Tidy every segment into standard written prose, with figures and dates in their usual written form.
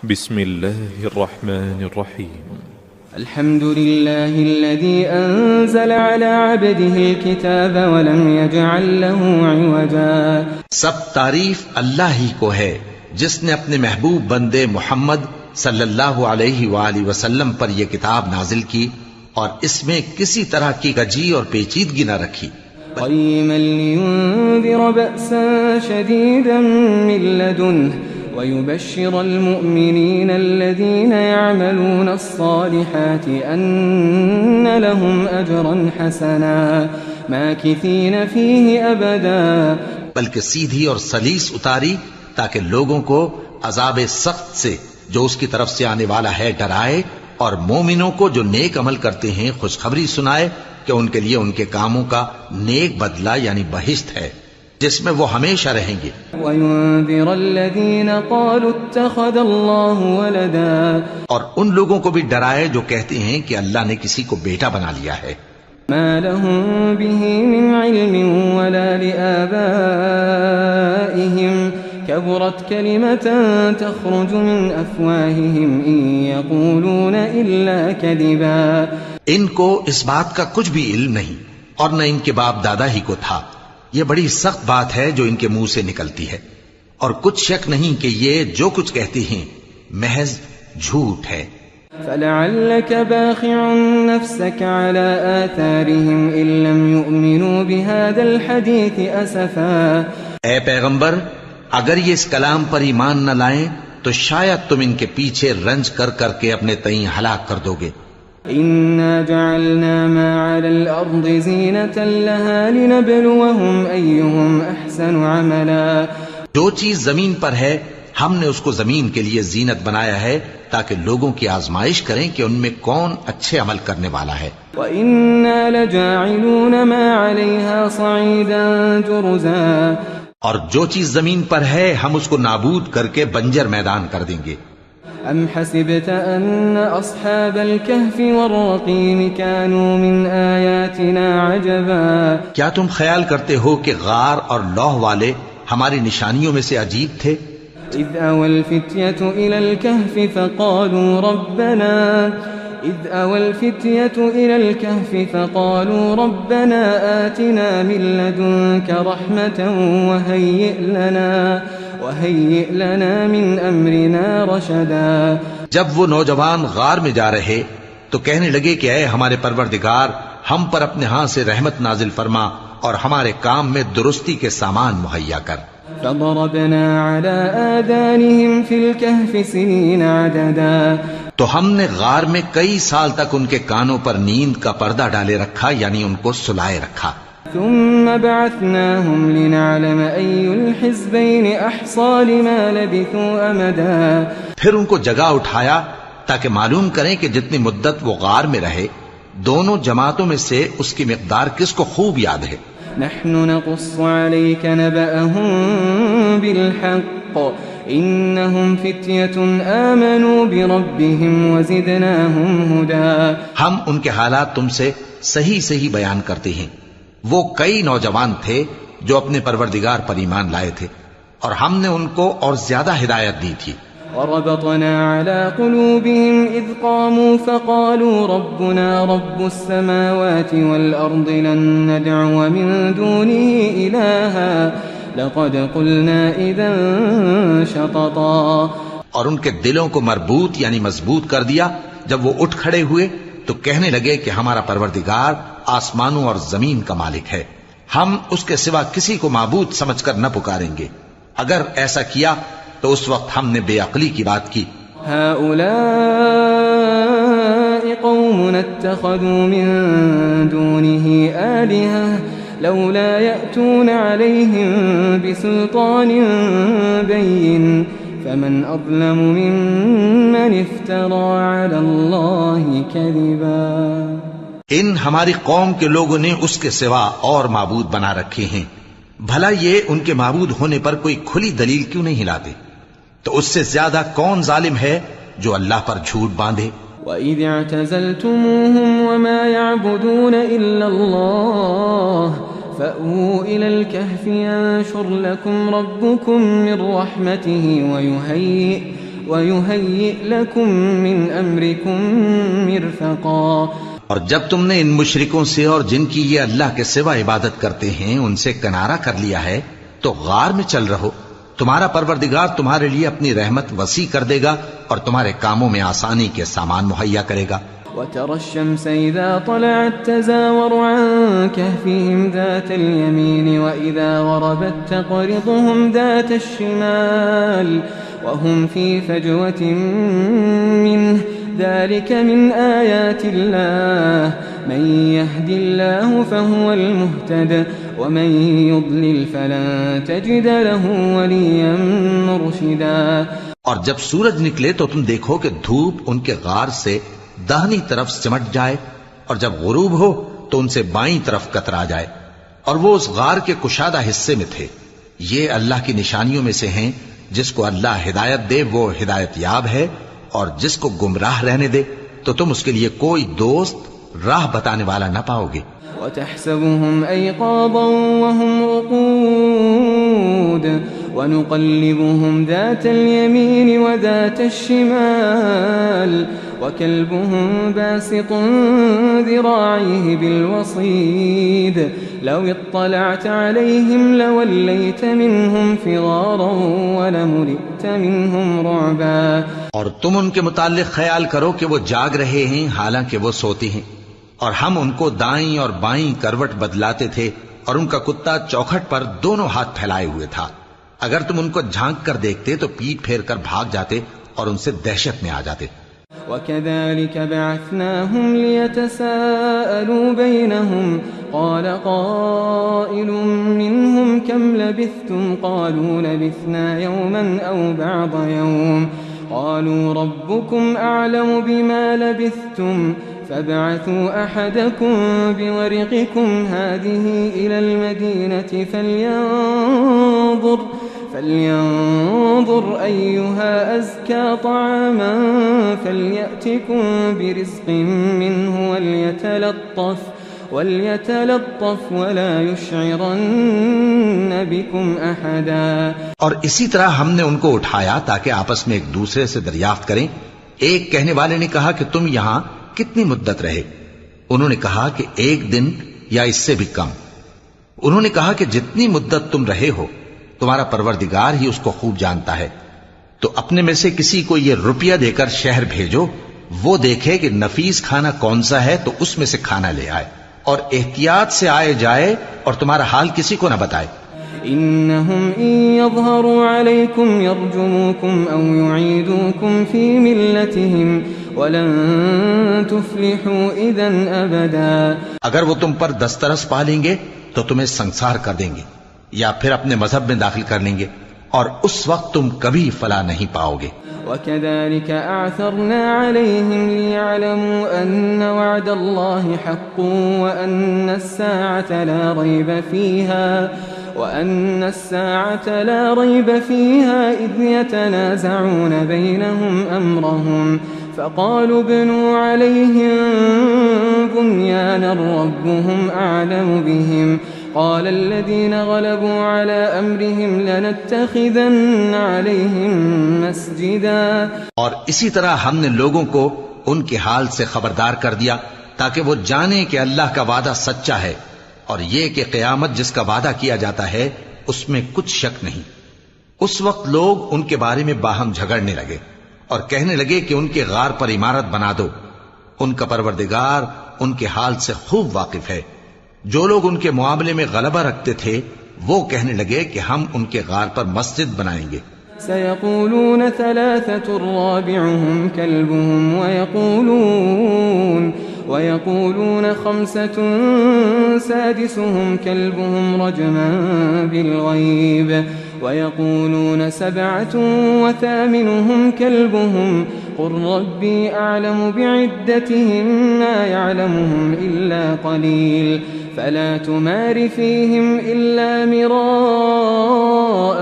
بسم الله الرحمن الرحيم. الحمد لله الذي أنزل على عبده الكتاب ولم يجعل له عوجا. سب تعریف اللہ ہی کو ہے جس نے اپنے محبوب بندے محمد صلی اللہ علیہ وآلہ وسلم پر یہ کتاب نازل کی اور اس میں کسی طرح کی کجی اور پیچیدگی نہ رکھی. قيما لينذر بأسا شديدا من لدنه ويبشر المؤمنين الذين يعملون الصالحات أن لهم أجرا حسنا ماكثين فيه أبدا. بلکہ سیدھی اور سلیس اتاری تاکہ لوگوں کو عذاب سخت سے جو اس کی طرف سے آنے والا ہے ڈرائے، اور مومنوں کو جو نیک عمل کرتے ہیں خوشخبری سنائے کہ ان کے لیے ان کے کاموں کا نیک بدلہ یعنی بہشت ہے جس میں وہ ہمیشہ رہیں گے. وَيُنذِرَ الَّذِينَ قَالُوا اتَّخَذَ اللَّهُ وَلَدًا. اور ان لوگوں کو بھی ڈرائے جو کہتے ہیں کہ اللہ نے کسی کو بیٹا بنا لیا ہے. مَا لَهُم بِهِ مِنْ عِلْمٍ وَلَا لِآبَائِهِمْ كَبُرَتْ كَلِمَةً تَخْرُجُ مِنْ أَفْوَاهِهِمْ إِنْ يَقُولُونَ إِلَّا كَذِبًا. ان کو اس بات کا کچھ بھی علم نہیں اور نہ ان کے باپ دادا ہی کو تھا. یہ بڑی سخت بات ہے جو ان کے منہ سے نکلتی ہے، اور کچھ شک نہیں کہ یہ جو کچھ کہتے ہیں محض جھوٹ ہے. فَلَعَلَّكَ بَاخِعٌ نَفْسَكَ عَلَى آثَارِهِمْ إِن لَّمْ يُؤْمِنُوا بِهَذَا الْحَدِيثِ أَسَفًا. اے پیغمبر، اگر یہ اس کلام پر ایمان نہ لائیں تو شاید تم ان کے پیچھے رنج کر کر کے اپنے تئیں ہلاک کر دو گے. إِنَّا جَعَلْنَا مَا عَلَى الْأَرْضِ زِينَةً لَهَا لِنَبْلُوَهُمْ أَيُّهُمْ أَحْسَنُ عَمَلًا. جو چیز زمین پر ہے ہم نے اس کو زمین کے لیے زینت بنایا ہے تاکہ لوگوں کی آزمائش کریں کہ ان میں کون اچھے عمل کرنے والا ہے. وَإِنَّا لَجَاعِلُونَ مَا عَلَيْهَا صَعِيدًا جُرُزًا. اور جو چیز زمین پر ہے ہم اس کو نابود کر کے بنجر میدان کر دیں گے. أَمْ حَسِبْتَ أَنَّ أَصْحَابَ الْكَهْفِ وَالرَّقِيمِ كَانُوا مِنْ آيَاتِنَا عَجَبًا. کیا تم خیال کرتے ہو کہ غار اور لوح والے ہماری نشانیوں میں سے عجیب تھے؟ إِذْ أَوَى الْفِتْيَةُ إِلَى الْكَهْفِ فَقَالُوا رَبَّنَا آتِنَا مِن لَّدُنكَ رَحْمَةً وَهَيِّئْ لَنَا مِنْ أَمْرِنَا رَشَدًا. جب وہ نوجوان غار میں جا رہے تو کہنے لگے کہ اے ہمارے پروردگار، ہم پر اپنے ہاں سے رحمت نازل فرما اور ہمارے کام میں درستی کے سامان مہیا کر. فَضَرَبْنَا عَلَىٰ آذَانِهِمْ فِي الْكَهْفِ سِنِينَ عَدَدًا. تو ہم نے غار میں کئی سال تک ان کے کانوں پر نیند کا پردہ ڈالے رکھا، یعنی ان کو سلائے رکھا. ثم بعثناهم لنعلم أي الحزبين أحصى لما لبثوا أمدا. پھر ان کو جگہ اٹھایا تاکہ معلوم کریں کہ جتنی مدت وہ غار میں رہے دونوں جماعتوں میں سے اس کی مقدار کس کو خوب یاد ہے. نحن نقص عليك نبأهم بالحق إنهم فتية آمنوا بربهم وزدناهم هدى. ہم ان کے حالات تم سے صحیح صحیح بیان کرتے ہیں. وہ کئی نوجوان تھے جو اپنے پروردگار پر ایمان لائے تھے اور ہم نے ان کو اور زیادہ ہدایت دی تھی. وربطنا على قلوبهم إذ قاموا فقالوا ربنا رب السماوات والأرض لن ندعو من دونه إلها لقد قلنا إذا شططا. اور ان کے دلوں کو مربوط یعنی مضبوط کر دیا جب وہ اٹھ کھڑے ہوئے تو کہنے لگے کہ ہمارا پروردگار آسمانوں اور زمین کا مالک ہے، ہم اس کے سوا کسی کو معبود سمجھ کر نہ پکاریں گے. اگر ایسا کیا تو اس وقت ہم نے بے عقلی کی بات کی. هؤلاء قوم اتخذوا من دونه آلهة لولا يأتون عليهم بسلطان بين فمن أظلم ممن افترى على الله كذبا. ان ہماری قوم کے لوگوں نے اس کے سوا اور معبود بنا رکھے ہیں، بھلا یہ ان کے معبود ہونے پر کوئی کھلی دلیل کیوں نہیں لاتے؟ تو اس سے زیادہ کون ظالم ہے جو اللہ پر جھوٹ باندھے؟ وَإِذِ اعْتَزَلْتُمُوهُمْ وَمَا يَعْبُدُونَ إِلَّا اللَّهَ فَأْوُوا إِلَى الْكَهْفِ يَنشُرْ لَكُمْ رَبُّكُمْ مِنْ رَحْمَتِهِ ويهيئ لكم من أمركم مرفقا. اور جب تم نے ان مشرکوں سے اور جن کی یہ اللہ کے سوا عبادت کرتے ہیں ان سے کنارہ کر لیا ہے تو غار میں چل رہو. تمہارا پروردگار تمہارے لیے اپنی رحمت وسیع کر دے گا اور تمہارے کاموں میں آسانی کے سامان مہیا کرے گا. وترى الشمس إذا طلعت تزاور عن كهفهم ذات اليمين وإذا غربت تقرضهم ذات الشمال وهم في فجوة منه ذلك من آيات الله من يهد الله فهو المهتد ومن يضلل فلن تجد له وليا مرشدا. اور جب سورج نکلے تو تم دیکھو کہ دھوپ ان کے غار سے داہنی طرف سمٹ جائے اور جب غروب ہو تو ان سے بائیں طرف کترا جائے اور وہ اس غار کے کشادہ حصے میں تھے. یہ اللہ کی نشانیوں میں سے ہیں. جس کو اللہ ہدایت دے وہ ہدایت یاب ہے اور جس کو گمراہ رہنے دے تو تم اس کے لیے کوئی دوست راہ بتانے والا نہ پاؤ گے. وتحسبهم أيقاظا وهم رقود ونقلبهم ذات اليمين وذات الشمال وكلبهم باسط ذراعيه بالوصيد لو اطلعت عليهم لوليت منهم فرارا ولملئت منهم رعبا. اور تم ان کے متعلق خیال کرو کہ وہ جاگ رہے ہیں حالانکہ وہ سوتے ہیں اور ہم ان کو دائیں اور بائیں کروٹ بدلاتے تھے اور ان کا کتا چوکھٹ پر دونوں ہاتھ پھیلائے ہوئے تھا. اگر تم ان کو جھانک کر دیکھتے تو پیٹ پھیر کر بھاگ جاتے اور ان سے دہشت میں آ جاتے. وكذلك بعثناهم ليتساءلوا بينهم قال قائل منهم كم لبثتم قالوا لبثنا يوما أو بعض يوم قالوا ربكم أعلم بما لبثتم فابعثوا أحدكم بورقكم هذه إلى المدينة فلينظر أيها أزكى طعاما فليأتكم برزق منه وليتلطف ولا يشعرن بكم أحدا. اور اسی طرح ہم نے ان کو اٹھایا تاکہ آپس میں ایک دوسرے سے دریافت کریں. ایک کہنے والے نے کہا کہ تم یہاں کتنی مدت رہے؟ انہوں نے کہا کہ 1 دن یا اس سے بھی کم. انہوں نے کہا کہ جتنی مدت تم رہے ہو تمہارا پروردگار ہی اس کو خوب جانتا ہے. تو اپنے میں سے کسی کو یہ روپیہ دے کر شہر بھیجو وہ دیکھے کہ نفیس کھانا کون سا ہے تو اس میں سے کھانا لے آئے اور احتیاط سے آئے جائے اور تمہارا حال کسی کو نہ بتائے. إنهم إن يظهروا عليكم يرجموكم أو يعيدوكم في ملتهم ولن تفلحوا إذا أبدا. اگر وہ تم پر دسترس پا لیں گے تو تمہیں سنسار کر دیں گے یا پھر اپنے مذہب میں داخل کر لیں گے اور اس وقت تم کبھی فلاح نہیں پاؤ گے. وكذلك أعثرنا عليهم ليعلموا أن وعد الله حق وأن الساعة لا ريب فيها إذ يتنازعون بينهم أمرهم فقالوا ابنوا عليهم بنيانا ربهم أعلم بهم قال الذين غلبوا على أمرهم لنتخذن عليهم مسجدا. اور اسی طرح ہم نے لوگوں کو ان کے حال سے خبردار کر دیا تاکہ وہ جانیں کہ اللہ کا وعدہ سچا ہے اور یہ کہ قیامت جس کا وعدہ کیا جاتا ہے اس میں کچھ شک نہیں. اس وقت لوگ ان کے بارے میں باہم جھگڑنے لگے اور کہنے لگے کہ ان کے غار پر عمارت بنا دو. ان کا پروردگار ان کے حال سے خوب واقف ہے. جو لوگ ان کے معاملے میں غلبہ رکھتے تھے وہ کہنے لگے کہ ہم ان کے غار پر مسجد بنائیں گے. سيقولون 3 رابعهم كلبهم ويقولون 5 سادسهم كلبهم رجما بالغيب ويقولون 7 وثامنهم كلبهم قل ربي أعلم بعدتهم ما يعلمهم إلا قليل فلا تمار فيهم إلا مراء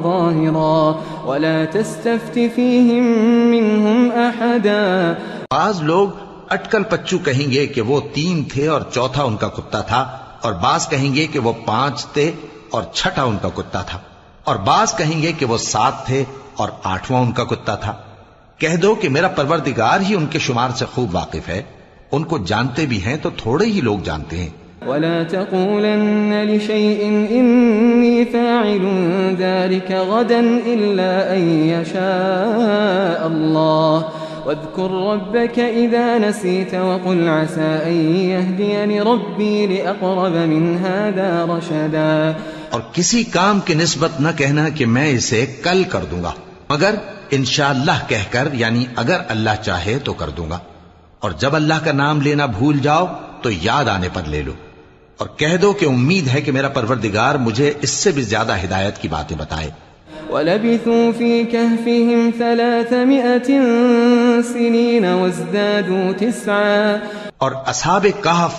ظاهرا ولا تستفت فيهم منهم أحدا. بعض لوگ اٹکل پچو کہیں گے کہ وہ 3 تھے اور چوتھا ان کا کتا تھا اور بعض کہیں گے کہ وہ 5 تھے اور چھٹا ان کا کتا تھا اور بعض کہیں گے کہ وہ 7 تھے اور 8واں ان کا کتا تھا۔ کہہ دو کہ میرا پروردگار ہی ان کے شمار سے خوب واقف ہے، ان کو جانتے بھی ہیں تو تھوڑے ہی لوگ جانتے ہیں۔ ولا تقولن لشيء إني فاعل ذلك غدا إلا أن يشاء الله واذكر ربك إذا نسيت وقل عسى أن يهديني ربي لأقرب من هذا رشدا۔ اور کسی کام کی نسبت نہ کہنا کہ میں اسے کل کر دوں گا، مگر انشاءاللہ کہہ کر، یعنی اگر اللہ چاہے تو کر دوں گا، اور جب اللہ کا نام لینا بھول جاؤ تو یاد آنے پر لے لو، اور کہہ دو کہ امید ہے کہ میرا پروردگار مجھے اس سے بھی زیادہ ہدایت کی باتیں بتائے۔ وَلَبِثُوا فِي كَهْفِهِمْ 300 سِنِينَ وَازْدَادُوا 9 اور اصحاب کہف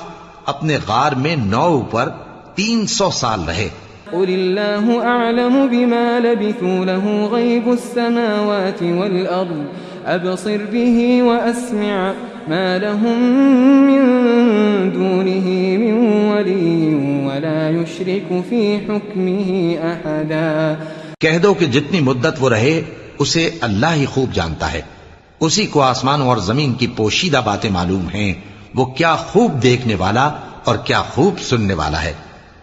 اپنے غار میں 9 پر 300 سال رہے۔ قُلِ اللَّهُ أَعْلَمُ بِمَا لَبِثُوا لَهُ غَيْبُ السَّمَاوَاتِ وَالْأَرْضِ أَبْصِرْ بِهِ وَأَسْمِعْ مَا لَهُم مِّن دُونِهِ مِن وَلِيٍّ وَلَا يُشْرِكُ فِي حُكْمِهِ أَحَدًا۔ کہہ دو کہ جتنی مدت وہ رہے اسے اللہ ہی خوب جانتا ہے، اسی کو آسمانوں اور زمین کی پوشیدہ باتیں معلوم ہیں، وہ کیا خوب دیکھنے والا اور کیا خوب سننے والا ہے،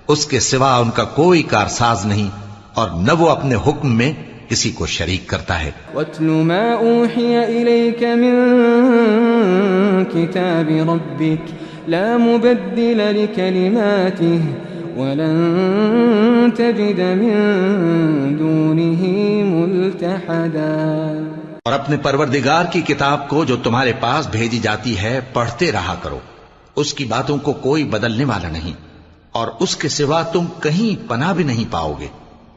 اس کے سوا ان کا کوئی کارساز نہیں، اور نہ وہ اپنے حکم میں کسی کو شریک کرتا ہے۔ وَاتْلُ مَا أُوحِيَ إِلَيْكَ مِن كِتَابِ رَبِّكَ لَا مُبَدِّلَ لِكَلِمَاتِهِ وَلَن تَجِدَ مِن دُونِهِ مُلْتَحَدًا۔ اور اپنے پروردگار کی کتاب کو جو تمہارے پاس بھیجی جاتی ہے پڑھتے رہا کرو، اس کی باتوں کو کوئی بدلنے والا نہیں، اور اس کے سوا تم کہیں پناہ بھی نہیں پاؤ گے۔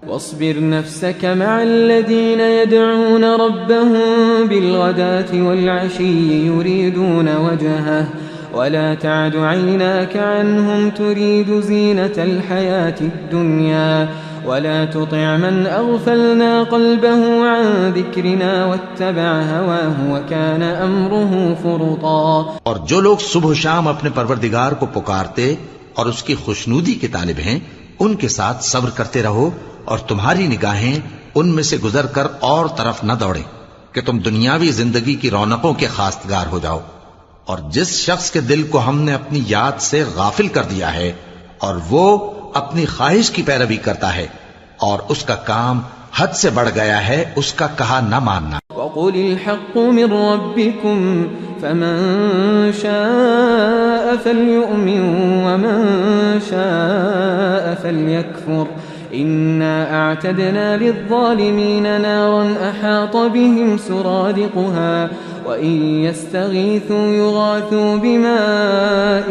واصبر نفسك مع الذين يدعون ربهم بالغداة والعشي يريدون وجهه ولا تعد عيناك عنهم تريد زينة الحياة الدنيا ولا تطع من أغفلنا قلبه عن ذكرنا واتبع هواه وكان أمره فرطا۔ اور جو لوگ صبح و شام اپنے پروردگار کو پکارتے اور اس کی خوشنودی کے طالب ہیں، ان کے ساتھ صبر کرتے رہو، اور تمہاری نگاہیں ان میں سے گزر کر اور طرف نہ دوڑیں کہ تم دنیاوی زندگی کی رونقوں کے خواستگار ہو جاؤ۔ اور جس شخص کے دل کو ہم نے اپنی یاد سے غافل کر دیا ہے اور وہ اپنی خواہش کی پیروی کرتا ہے اور اس کا کام حد سے بڑھ گیا ہے، اس کا کہا نہ ماننا۔ وَقُلِ الْحَقُّ مِن رَّبِّكُمْ فَمَن شَاءَ فَلْيُؤْمِن وَمَن شَاءَ فَلْيَكْفُرْ إِنَّا أَعْتَدْنَا لِلظَّالِمِينَ نَارًا أَحَاطَ بِهِمْ سُرَادِقُهَا وَإِن يَسْتَغِيثُوا يُغَاثُوا بِمَاءٍ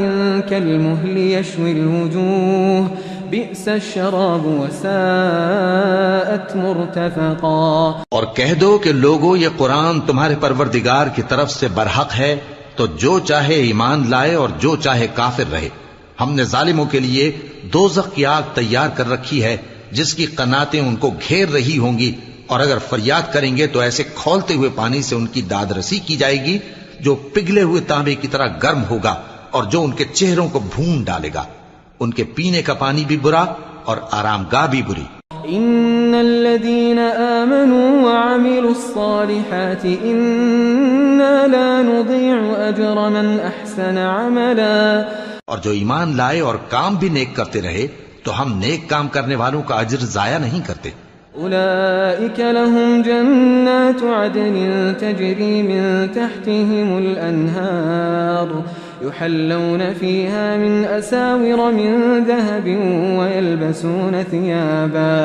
كَالْمُهْلِ يَشْوِي الْوُجُوهَ بِئْسَ الشَّرَابُ وَسَاءَتْ مُرْتَفَقًا۔ اور کہہ دو کہ لوگو یہ قرآن تمہارے پروردگار کی طرف سے برحق ہے، تو جو چاہے ایمان لائے اور جو چاہے کافر رہے۔ ہم نے ظالموں کے لیے دوزخ کی آگ تیار کر رکھی ہے جس کی قناتیں ان کو گھیر رہی ہوں گی، اور اگر فریاد کریں گے تو ایسے کھولتے ہوئے پانی سے ان کی داد رسی کی جائے گی جو پگھلے ہوئے تانبے کی طرح گرم ہوگا اور جو ان کے چہروں کو بھون ڈالے گا۔ ان کے پینے کا پانی بھی برا اور آرام گاہ بھی بری۔ ان الذين آمنوا وعملوا الصالحات انا لا نضيع اجر من احسن عملا۔ اور جو ایمان لائے اور کام بھی نیک کرتے رہے تو ہم نیک کام کرنے والوں کا اجر ضائع نہیں کرتے۔ اولئك لهم جنات عدن تجري من تحتهم الانهار يحلون فيها من أساور من ذهب ويلبسون ثيابا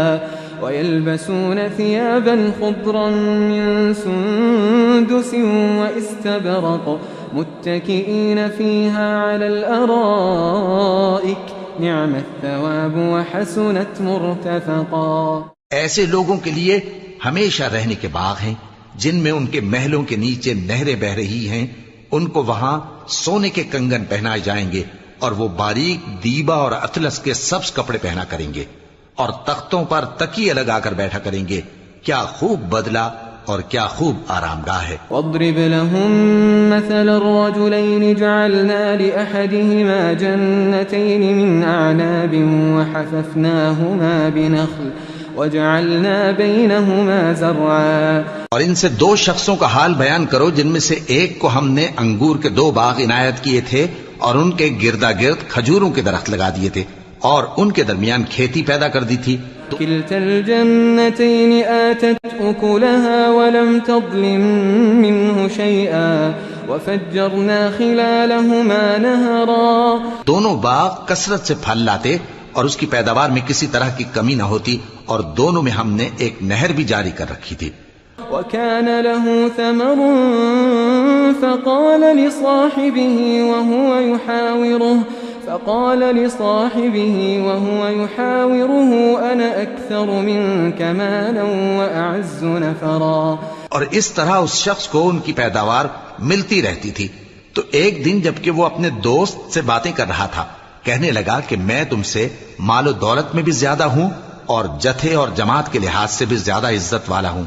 خضرا من سندس واستبرق متكئين فيها على الأرائك نعم الثواب وحسنت مرتفقا۔ ایسے لوگوں کے لیے ہمیشہ رہنے کے باغ ہیں جن میں ان کے محلوں کے نیچے نہریں بہ رہی ہیں، ان کو وہاں سونے کے کنگن پہنائے جائیں گے اور وہ باریک دیبا اور اطلس کے سبز کپڑے پہنا کریں گے اور تختوں پر تکیے لگا کر بیٹھا کریں گے۔ کیا خوب بدلہ اور کیا خوب آرام گاہ ہے۔ واضرب لهم مثل الرجلين جعلنا لأحدهما جنتين من أعناب وجعلنا بينهما زرعا اور ان سے دو شخصوں کا حال بیان کرو جن میں سے ایک کو ہم نے انگور کے 2 باغ عنایت کیے تھے اور ان کے گردا گرد کھجوروں کے درخت لگا دیے تھے اور ان کے درمیان کھیتی پیدا کر دی تھی. كلتا الجنتين آتت أكلها ولم تظلم منه شيئا وفجرنا خلالهما نهرا. دونوں باغ کثرت سے پھل لاتے اور اس کی پیداوار میں کسی طرح کی کمی نہ ہوتی اور دونوں میں ہم نے ایک نہر بھی جاری کر رکھی تھی. وكان له ثمر فقال لصاحبه وهو يحاوره أنا أكثر منك مالا وأعز نفرا. اور اس طرح اس شخص کو ان کی پیداوار ملتی رہتی تھی تو ایک دن جبکہ وہ اپنے دوست سے باتیں کر رہا تھا کہنے لگا کہ میں تم سے مال و دولت میں بھی زیادہ ہوں اور جتھے اور جماعت کے لحاظ سے بھی زیادہ عزت والا ہوں.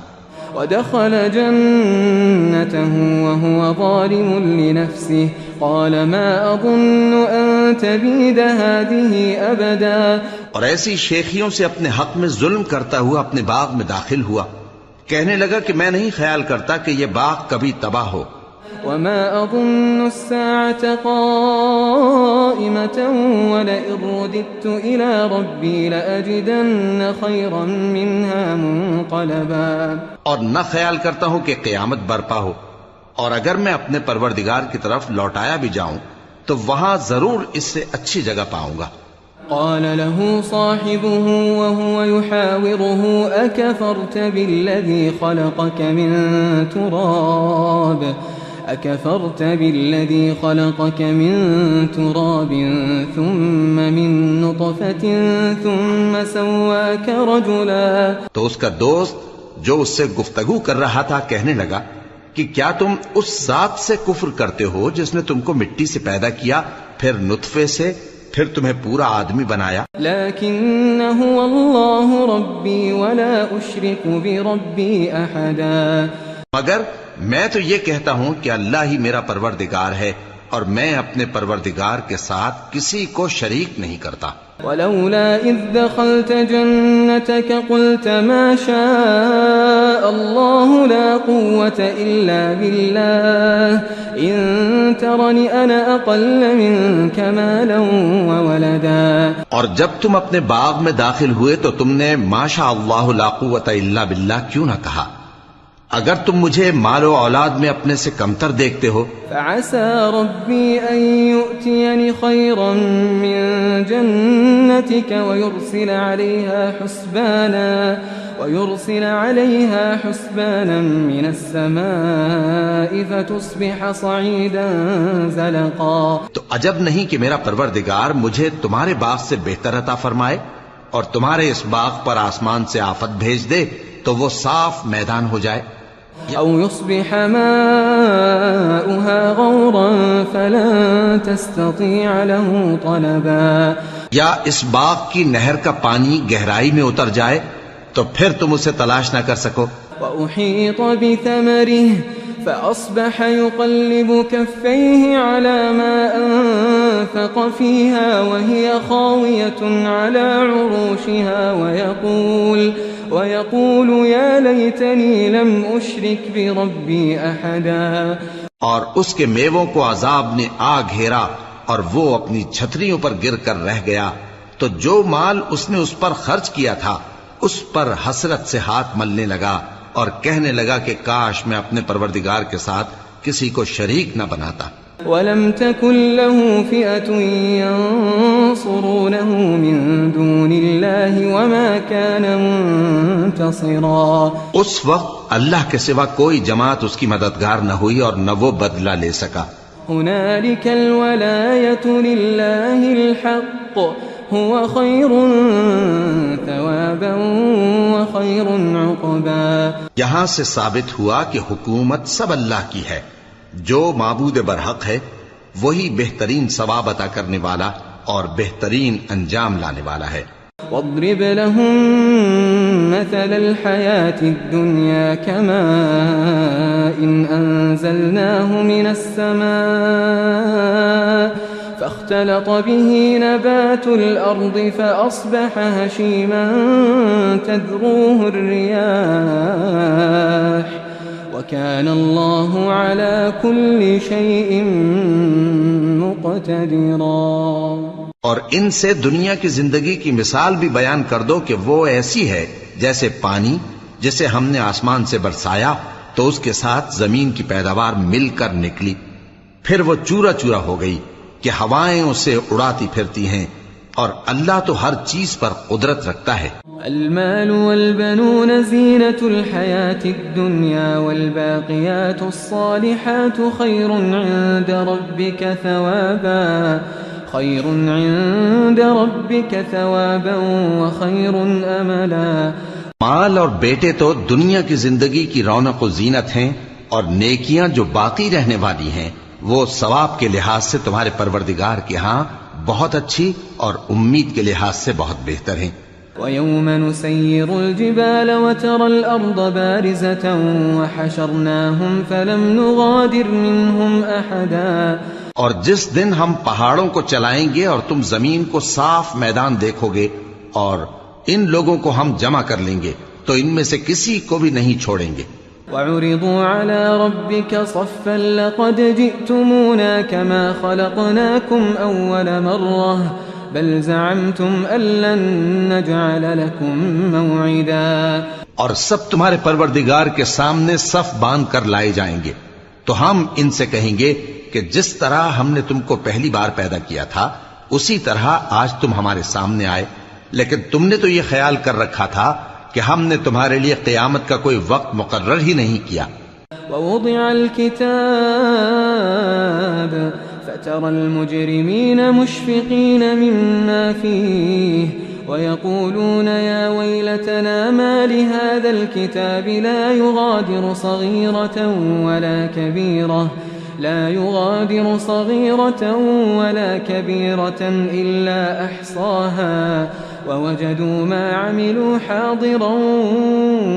ودخل جنته وهو ظالم لنفسه قال ما أظن أن تبيد هذه أبدا. اور ایسی شیخیوں سے اپنے حق میں ظلم کرتا ہوا اپنے باغ میں داخل ہوا کہنے لگا کہ میں نہیں خیال کرتا کہ یہ باغ کبھی تباہ ہو. وما أظن الساعة قائمة ولئن رددت إلى ربي لأجدن خيرا منها منقلبا. اور نہ خیال کرتا ہوں کہ قیامت برپا ہو اور اگر میں اپنے پروردگار کی طرف لوٹایا بھی جاؤں تو وہاں ضرور اس سے اچھی جگہ پاؤں گا. قال له صاحبه وهو يحاوره أكفرت بالذي خلقك من تراب ثم من نطفة ثم سواك رجلا. تو اس کا دوست جو اس سے گفتگو کر رہا تھا کہنے لگا کہ کیا تم اس ذات سے کفر کرتے ہو جس نے تم کو مٹی سے پیدا کیا پھر نطفے سے پھر تمہیں پورا آدمی بنایا. لیکن هو اللہ ربی ولا اشرک بربی احدا. مگر میں تو یہ کہتا ہوں کہ اللہ ہی میرا پروردگار ہے اور میں اپنے پروردگار کے ساتھ کسی کو شریک نہیں کرتا. ولولا اذ دخلت جنتك قلت ما شاء الله لا قوة الا بالله ان ترني انا اقل منك مالا وولدا. اور جب تم اپنے باغ میں داخل ہوئے تو تم نے ما شاء اللہ لا قوة الا باللہ کیوں نہ کہا اگر تم مجھے مال و اولاد میں اپنے سے کمتر دیکھتے ہو. فعسى ربي أن يؤتيني خيرا من جنتك ويرسل عليها حسبانا من السماء فتصبح صعيدا زلقا. تو عجب نہیں کہ میرا پروردگار مجھے تمہارے باغ سے بہتر عطا فرمائے اور تمہارے اس باغ پر آسمان سے آفت بھیج دے تو وہ صاف میدان ہو جائے. أو يصبح ماؤها غورا فلن تستطيع له طلبا. یا اس باغ کی نہر کا پانی گہرائی میں اتر جائے تو پھر تم اسے تلاش نہ کر سکو. وأحيط بثمره فأصبح يقلب كفيه على ما أنفق فيها وهي خاوية على عروشها ويقول يا ليتني لم أشرك بربي أحدا. اور اس کے میووں کو عذاب نے آ گھیرا اور وہ اپنی چھتریوں پر گر کر رہ گیا تو جو مال اس نے اس پر خرچ کیا تھا اس پر حسرت سے ہاتھ ملنے لگا اور کہنے لگا کہ کاش میں اپنے پروردگار کے ساتھ کسی کو شریک نہ بناتا. وَلَمْ تَكُنْ لَهُ فِئَةٌ يَنصُرُونَهُ مِن دُونِ اللَّهِ وَمَا كَانَ مُنْتَصِرًا. اس وقت اللہ کے سوا کوئی جماعت اس کی مددگار نہ ہوئی اور نہ وہ بدلہ لے سکا. هُنَالِكَ الْوَلَایَةُ لِلَّهِ الْحَقِّ هُوَ خَيْرٌ ثَوَابًا وَخَيْرٌ عُقْبًا. یہاں سے ثابت ہوا کہ حکومت سب اللہ کی ہے. جو معبود برحق ہے وہی بہترین ثواب عطا کرنے والا اور بہترین انجام لانے والا ہے. واضرب لهم مثل الحياة الدنيا كماء إن أنزلناه من السماء فاختلط به نبات الأرض فأصبح هشيما تذروه الرياح وكان الله على كل شيء مقتدرا۔ اور ان سے دنیا کی زندگی کی مثال بھی بیان کر دو کہ وہ ایسی ہے جیسے پانی جسے ہم نے آسمان سے برسایا تو اس کے ساتھ زمین کی پیداوار مل کر نکلی، پھر وہ چورا چورا ہو گئی کہ ہوائیں اسے اڑاتی پھرتی ہیں، اور اللہ تو ہر چیز پر قدرت رکھتا ہے۔ المال والبنون زینة الحیاة الدنیا والباقیات الصالحات خیر عند ربک ثوابا وخیر املا۔ مال اور بیٹے تو دنیا کی زندگی کی رونق و زینت ہیں، اور نیکیاں جو باقی رہنے والی ہیں وہ ثواب کے لحاظ سے تمہارے پروردگار کے ہاں بہت اچھی اور امید کے لحاظ سے بہت بہتر ہیں۔ وَيَوْمَ نُسَيِّرُ الْجِبَالَ وَتَرَى الْأَرْضَ بَارِزَةً وَحَشَرْنَاهُمْ فَلَمْ نُغَادِرْ مِنْهُمْ أَحَدًا۔ اور جس دن ہم پہاڑوں کو چلائیں گے اور تم زمین کو صاف میدان دیکھو گے، اور ان لوگوں کو ہم جمع کر لیں گے تو ان میں سے کسی کو بھی نہیں چھوڑیں گے۔ وَعُرِضُوا عَلَى رَبِّكَ صَفًّا لَقَدْ جِئْتُمُونَا كَمَا خَلَقْنَاكُمْ أَوَّلَ مَرَّةٍ بَلْ زَعَمْتُمْ أَن لَّن نَّجْعَلَ لَكُم مَّوْعِدًا۔ اور سب تمہارے پروردگار کے سامنے صف باندھ کر لائے جائیں گے، تو ہم ان سے کہیں گے کہ جس طرح ہم نے تم کو پہلی بار پیدا کیا تھا اسی طرح آج تم ہمارے سامنے آئے، لیکن تم نے تو یہ خیال کر رکھا تھا کہ ہم نے تمہارے لیے قیامت کا کوئی وقت مقرر ہی نہیں کیا۔ ووضع الكتاب فترى المجرمين مشفقين مما فيه ويقولون يا ويلتنا ما لهذا الكتاب لا يغادر صغيرة ولا كبيرة إلا أحصاها ووجدوا ما عملوا حاضرا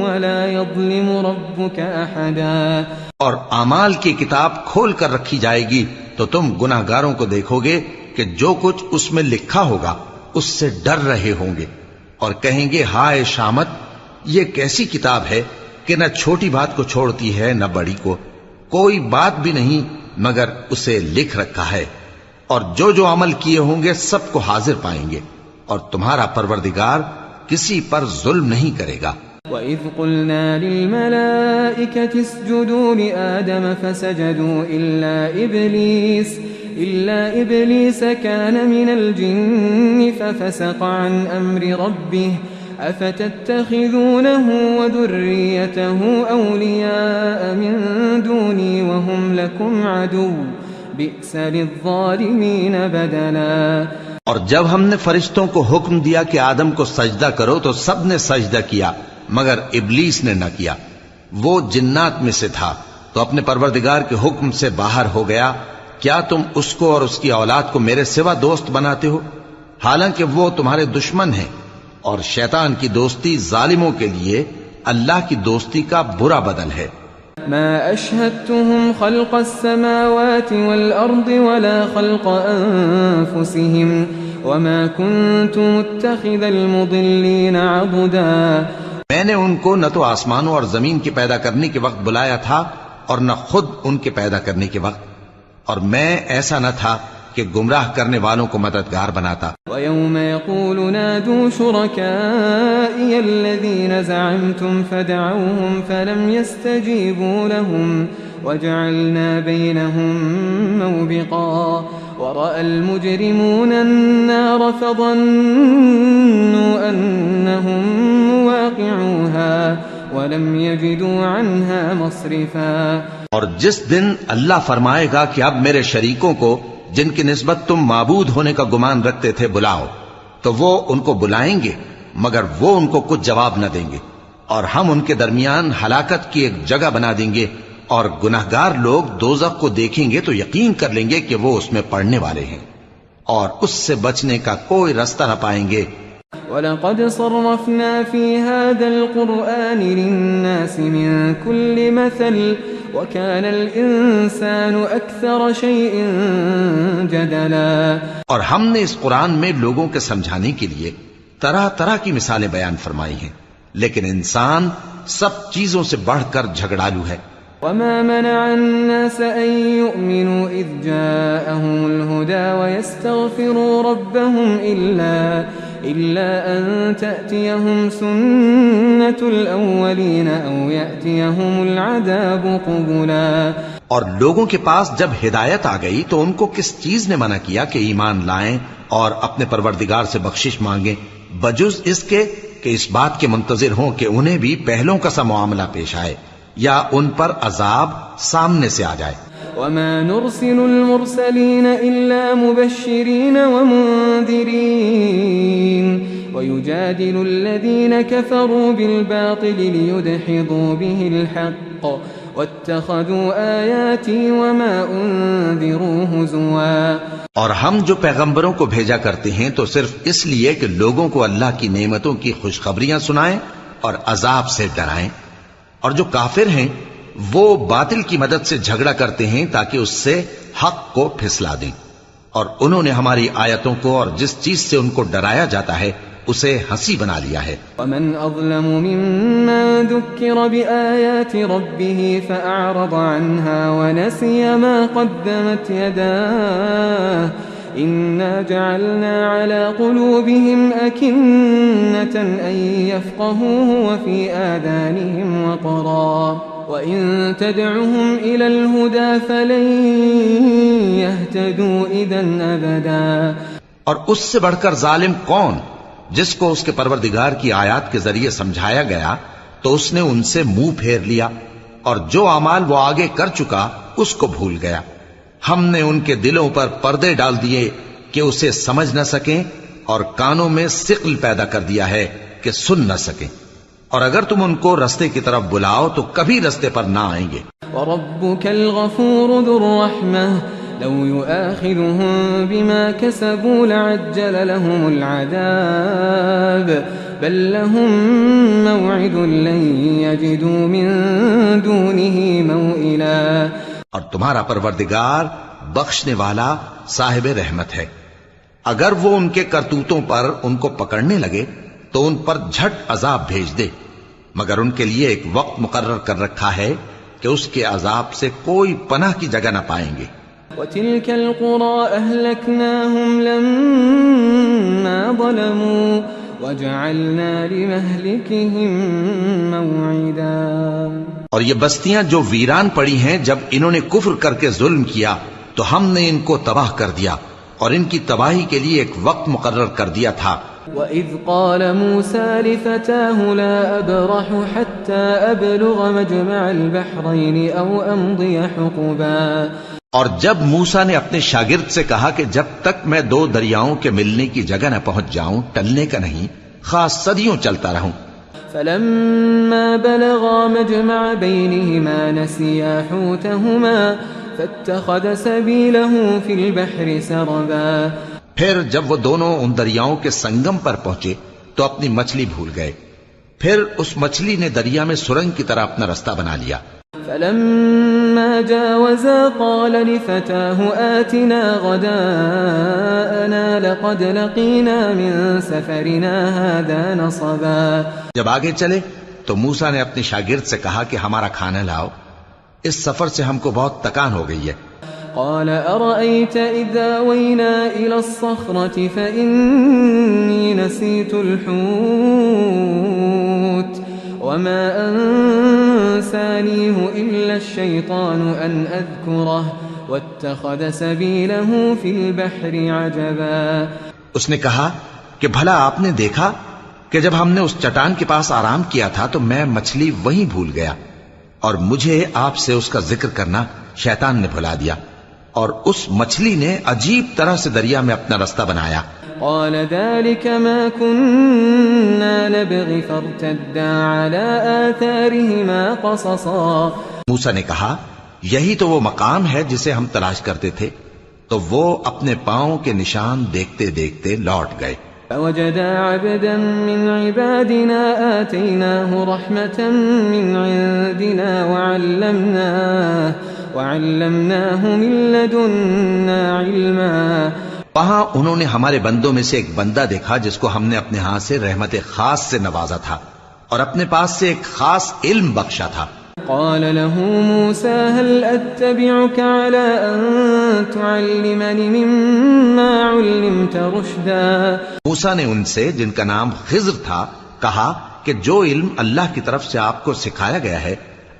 ولا يظلم ربك أحدا۔ اور اعمال کی کتاب کھول کر رکھی جائے گی تو تم گناہگاروں کو دیکھو گے کہ جو کچھ اس میں لکھا ہوگا اس سے ڈر رہے ہوں گے، اور کہیں گے ہائے شامت، یہ کیسی کتاب ہے کہ نہ چھوٹی بات کو چھوڑتی ہے نہ بڑی کو، کوئی بات بھی نہیں مگر اسے لکھ رکھا ہے، اور جو جو عمل کیے ہوں گے سب کو حاضر پائیں گے، اور تمہارا پروردگار کسی پر ظلم نہیں کرے گا۔ وَإِذْ قُلْنَا لِلْمَلَائِكَةِ اسْجُدُوا لِآدَمَ فَسَجَدُوا إِلَّا إِبْلِيسَ كَانَ مِنَ الْجِنِّ فَفَسَقَ عَنْ أَمْرِ رَبِّهِ أَفَتَتَّخِذُونَهُ وَذُرِّيَّتَهُ أَوْلِيَاءَ مِن دُونِي وَهُمْ لَكُمْ عَدُوٌّ بِئْسَ لِلظَّالِمِينَ بَدَلًا۔ اور جب ہم نے فرشتوں کو حکم دیا کہ آدم کو سجدہ کرو تو سب نے سجدہ کیا مگر ابلیس نے نہ کیا، وہ جنات میں سے تھا تو اپنے پروردگار کے حکم سے باہر ہو گیا۔ کیا تم اس کو اور اس کی اولاد کو میرے سوا دوست بناتے ہو، حالانکہ وہ تمہارے دشمن ہیں، اور شیطان کی دوستی ظالموں کے لیے اللہ کی دوستی کا برا بدل ہے۔ ما أشهدتهم خلق السماوات والأرض ولا خلق أنفسهم وما كنت متخذ المضلين عضدا۔ میں نے ان کو نہ تو آسمانوں اور زمین کے پیدا کرنے کے وقت بلایا تھا اور نہ خود ان کے پیدا کرنے کے وقت، اور میں ایسا نہ تھا کہ گمراہ کرنے والوں کو مددگار بناتا۔ وَيَوْمَ يَقُولُ نَادُوا شُرَكَائِيَ الَّذِينَ زَعَمْتُمْ فَدَعَوْهُمْ فَلَمْ يَسْتَجِيبُوا لَهُمْ وَجَعَلْنَا بَيْنَهُمْ مَوْبِقًا وَرَأَى الْمُجْرِمُونَ النَّارَ فَظَنُّوا أَنَّهُمْ مُوَاقِعُوهَا وَلَمْ يَجِدُوا عَنْهَا مَصْرِفًا۔ اور جس دن اللہ فرمائے گا کہ اب میرے شریکوں کو جن کی نسبت تم معبود ہونے کا گمان رکھتے تھے بلاؤ، تو وہ ان کو بلائیں گے مگر وہ ان کو کچھ جواب نہ دیں گے، اور ہم ان کے درمیان ہلاکت کی ایک جگہ بنا دیں گے، اور گناہگار لوگ دوزخ کو دیکھیں گے تو یقین کر لیں گے کہ وہ اس میں پڑنے والے ہیں، اور اس سے بچنے کا کوئی راستہ نہ پائیں گے۔ وَلَقَدْ صَرَّفْنَا فِي هَذَا الْقُرْآنِ لِلنَّاسِ مِنْ كُلِّ مَثَلٍ وكان الإنسان أكثر شيء جدلا. اور ہم نے اس قرآن میں لوگوں کے سمجھانے کے لیے طرح طرح کی مثالیں بیان فرمائی ہیں، لیکن انسان سب چیزوں سے بڑھ کر جھگڑالو ہے. وما منع الناس أن يؤمنوا إذ جاءهم الهدى ويستغفروا ربهم إلا أن تأتيهم سنة الأولين أو يأتيهم العذاب قبلا. اور لوگوں کے پاس جب ہدایت آ گئی تو ان کو کس چیز نے منع کیا کہ ایمان لائیں اور اپنے پروردگار سے بخشش مانگیں، بجز اس کے کہ اس بات کے منتظر ہوں کہ انہیں بھی پہلوں کا سا معاملہ پیش آئے یا ان پر عذاب سامنے سے آ جائے. وما نرسل المرسلين إلا مبشرين ومنذرين ويجادل الذين كفروا بالباطل ليدحضوا به الحق واتخذوا آياتي وما أنذروا هزوا. اور ہم جو پیغمبروں کو بھیجا کرتے ہیں تو صرف اس لیے کہ لوگوں کو اللہ کی نعمتوں کی خوشخبریاں سنائیں اور عذاب سے ڈرائیں، اور جو کافر ہیں وہ باطل کی مدد سے جھگڑا کرتے ہیں تاکہ اس سے حق کو پھسلا دیں، اور انہوں نے ہماری آیتوں کو اور جس چیز سے ان کو ڈرایا جاتا ہے اسے ہنسی بنا لیا ہے. ومن أظلم ممن ذكر بآيات ربه فأعرض عنها ونسي ما قدمت يداه إنا جعلنا على قلوبهم أكنة أن يفقهوه وفي آذانهم وقرا وإن تدعهم إلى الهدى فلن يهتدوا إذا أبدا. اور اس سے بڑھ کر ظالم کون جس کو اس کے پروردگار کی آیات کے ذریعے سمجھایا گیا تو اس نے ان سے منہ پھیر لیا، اور جو اعمال وہ آگے کر چکا اس کو بھول گیا. ہم نے ان کے دلوں پر پردے ڈال دیے کہ اسے سمجھ نہ سکیں، اور کانوں میں ثقل پیدا کر دیا ہے کہ سن نہ سکیں، اور اگر تم ان کو رستے کی طرف بلاؤ تو کبھی رستے پر نہ آئیں گے. وَرَبُّكَ الْغَفُورُ ذُو الرَّحْمَةِ لَوْ يُؤَاخِذُهُم بِمَا كَسَبُوا لَعَجَّلَ لَهُمُ الْعَذَابَ بَل لَّهُم مَّوْعِدٌ لَّن يَجِدُوا مِن دُونِهِ مَوْئِلًا. اور تمہارا پروردگار بخشنے والا صاحب رحمت ہے، اگر وہ ان کے کرتوتوں پر ان کو پکڑنے لگے تو ان پر جھٹ عذاب بھیج دے، مگر ان کے لیے ایک وقت مقرر کر رکھا ہے کہ اس کے عذاب سے کوئی پناہ کی جگہ نہ پائیں گے. وَتِلْكَ الْقُرَىٰ أَهْلَكْنَاهُمْ لَمَّا ظَلَمُوا وَجَعَلْنَا لِمَهْلِكِهِم مَّوْعِدًا. اور یہ بستیاں جو ویران پڑی ہیں جب انہوں نے کفر کر کے ظلم کیا تو ہم نے ان کو تباہ کر دیا اور ان کی تباہی کے لیے ایک وقت مقرر کر دیا تھا. وَإِذْ قَالَ مُوسَىٰ لِفَتَاهُ لَا أَبْرَحُ حَتَّىٰ أَبْلُغَ مَجْمَعَ الْبَحْرَيْنِ أَوْ أَمْضِيَ حُقُبًا. اور جب موسیٰ نے اپنے شاگرد سے کہا کہ جب تک میں دو دریاؤں کے ملنے کی جگہ نہ پہنچ جاؤں ٹلنے کا نہیں، خاص صدیوں چلتا رہوں. فَلَمَّا بَلَغَا مَجْمَعَ بَيْنِهِمَا نَسِيَا حُوتَهُمَا فَاتَّخَذَ سَبِيلَهُ فِي الْبَحْرِ سَرَبًا. پھر جب وہ دونوں ان دریاؤں کے سنگم پر پہنچے تو اپنی مچھلی بھول گئے، پھر اس مچھلی نے دریا میں سرنگ کی طرح اپنا رستہ بنا لیا. فَلَمَّا جَاوَزَا قَالَ لِفَتَاهُ آتِنَا غَدَاءَنَا لَقَدْ لَقِينَا مِن سَفَرِنَا هَٰذَا نَصَبًا. جب آگے چلے تو موسیٰ نے اپنے شاگرد سے کہا کہ ہمارا کھانا لاؤ، اس سفر سے ہم کو بہت تکان ہو گئی ہے. قال أرأيت إذا وينا إلى الصخرة فإني نسيت الحوت وما أنسانيه إلا الشيطان أن أذكره واتخذ سبيله في البحر عجبا. اس نے کہا کہ بھلا آپ نے دیکھا کہ جب ہم نے اس چٹان کے پاس آرام کیا تھا تو میں مچھلی وہیں بھول گیا، اور مجھے آپ سے اس کا ذکر کرنا شیطان نے بھلا دیا، اور اس مچھلی نے عجیب طرح سے دریا میں اپنا رستہ بنایا. قال ذلك ما كنا نبغي فارتدا على آثارهما قصصا. موسیٰ نے کہا یہی تو وہ مقام ہے جسے ہم تلاش کرتے تھے، تو وہ اپنے پاؤں کے نشان دیکھتے دیکھتے لوٹ گئے. فوجدا عبدا من عبادنا آتيناه رحمة من عندنا وعلمناه من لدنا علما. وہاں انہوں نے ہمارے بندوں میں سے ایک بندہ دیکھا جس کو ہم نے اپنے ہاں سے رحمت خاص سے نوازا تھا اور اپنے پاس سے ایک خاص علم بخشا تھا. قال له موسى هل أتبعك على أن تعلمني مما علمت رشدا. موسیٰ نے ان سے جن کا نام خضر تھا کہا کہ جو علم اللہ کی طرف سے آپ کو سکھایا گیا ہے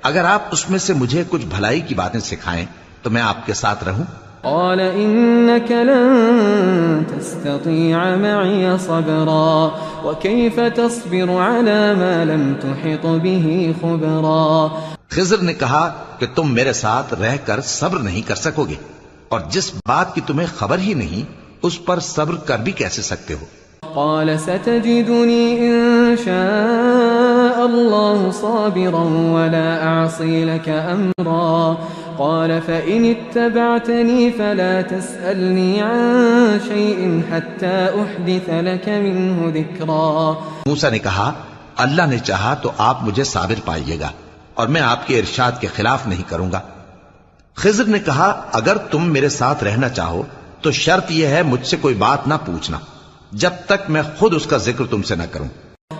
اگر آپ اس میں سے مجھے کچھ بھلائی کی باتیں سکھائیں تو میں آپ کے ساتھ رہوں. قال إنك لن تستطيع معي صبرا وكيف تصبر على ما لم تحط به خبرا. خضر نے کہا کہ تم میرے ساتھ رہ کر صبر نہیں کر سکو گے اور جس بات کی تمہیں خبر ہی نہیں اس پر صبر کر بھی کیسے سکتے ہو. قال ستجدني إن شاء الله صابرا ولا أعصي لك أمرا. قال فإن اتبعتني فلا تسألني عن شيء حتى أحدث لك منه ذكرا. موسیٰ نے کہا اللہ نے چاہا تو آپ مجھے صابر پائیے گا اور میں آپ کے ارشاد کے خلاف نہیں کروں گا. خضر نے کہا اگر تم میرے ساتھ رہنا چاہو تو شرط یہ ہے مجھ سے کوئی بات نہ پوچھنا جب تک میں خود اس کا ذکر تم سے نہ کروں.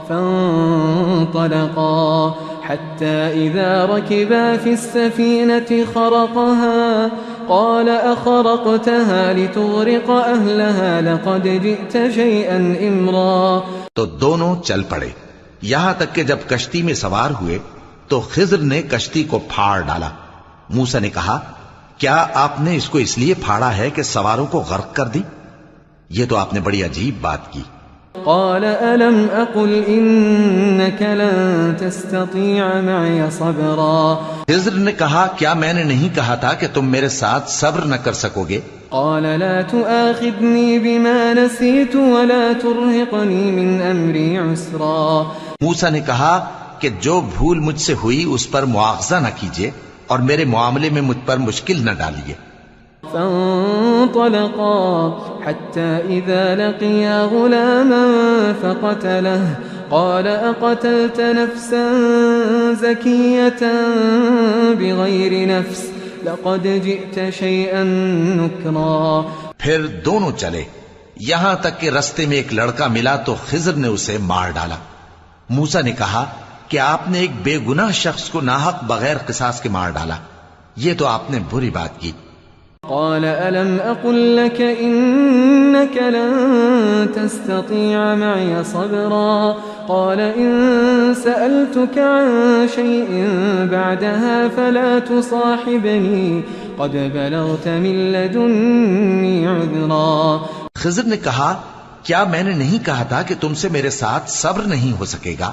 فانطلقا حتى إذا ركبا في السفينة خرقها قال أخرقتها لتغرق أهلها لقد جئت شيئا إمرا. تو دونوں چل پڑے یہاں تک کہ جب کشتی میں سوار ہوئے تو خضر نے کشتی کو پھاڑ ڈالا. موسیٰ نے کہا کیا آپ نے اس کو اس لیے پھاڑا ہے کہ سواروں کو غرق کر دی؟ یہ تو آپ نے بڑی عجیب بات کی. قال ألم أقل إنك لن تستطيع معي صبرا. خضر نے کہا کیا میں نے نہیں کہا تھا کہ تم میرے ساتھ صبر نہ کر سکو گے؟ قال لا تؤاخذني بما نسيت ولا ترهقني من أمري عسرا. موسیٰ نے کہا کہ جو بھول مجھ سے ہوئی اس پر مواخذہ نہ کیجیے اور میرے معاملے میں مجھ پر مشکل نہ ڈالیے. فانطلقا حتى إذا لقيا غلاما فقتله قال أقتلت نفسا زكية بغير نفس لقد جئت شيئا نكرا. پھر دونوں چلے یہاں تک کہ رستے میں ایک لڑکا ملا تو خضر نے اسے مار ڈالا. موسیٰ نے کہا کہ آپ نے ایک بے گناہ شخص کو ناحق بغیر قصاص کے مار ڈالا یہ تو آپ نے بری بات کی. قال ألم أقل لك إنك لن تستطيع معي صبرا. قال إن سألتك عن شيء بعدها فلا تصاحبني قد بلغت من لدني عذرا. خضر نے کہا کیا میں نے نہیں کہا تھا کہ تم سے میرے ساتھ صبر نہیں ہو سکے گا؟